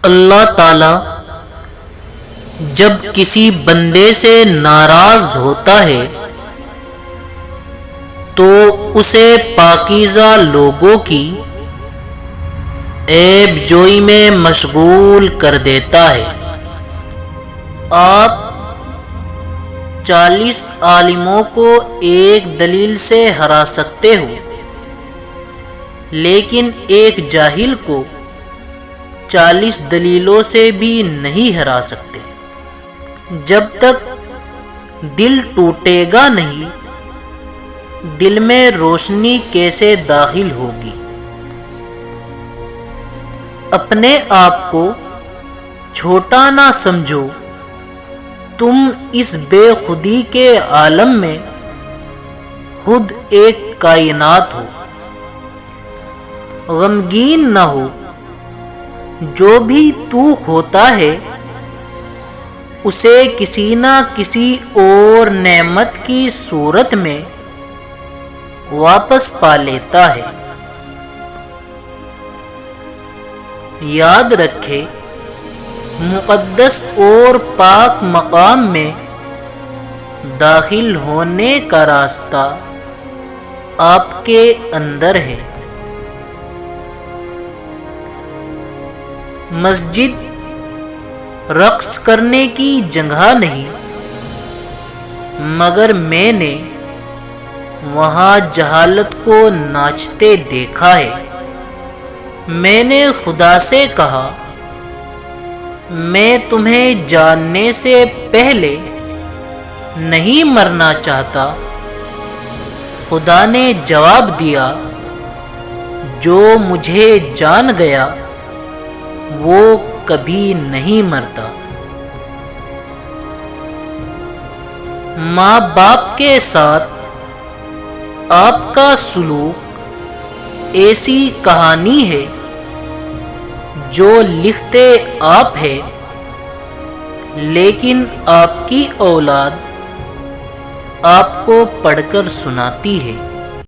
اللہ تعالی جب کسی بندے سے ناراض ہوتا ہے تو اسے پاکیزہ لوگوں کی عیب جوئی میں مشغول کر دیتا ہے۔ آپ 40 عالموں کو ایک دلیل سے ہرا سکتے ہو، لیکن ایک جاہل کو 40 دلیلوں سے بھی نہیں ہرا سکتے۔ جب تک دل ٹوٹے گا نہیں، دل میں روشنی کیسے داخل ہوگی؟ اپنے آپ کو چھوٹا نہ سمجھو، تم اس بے خودی کے عالم میں خود ایک کائنات ہو۔ غمگین نہ ہو، جو بھی تو ہوتا ہے اسے کسی نہ کسی اور نعمت کی صورت میں واپس پا لیتا ہے۔ یاد رکھے، مقدس اور پاک مقام میں داخل ہونے کا راستہ آپ کے اندر ہے۔ مسجد رقص کرنے کی جگہ نہیں، مگر میں نے وہاں جہالت کو ناچتے دیکھا ہے۔ میں نے خدا سے کہا، میں تمہیں جاننے سے پہلے نہیں مرنا چاہتا۔ خدا نے جواب دیا، جو مجھے جان گیا وہ کبھی نہیں مرتا۔ ماں باپ کے ساتھ آپ کا سلوک ایسی کہانی ہے جو لکھتے آپ ہیں، لیکن آپ کی اولاد آپ کو پڑھ کر سناتی ہے۔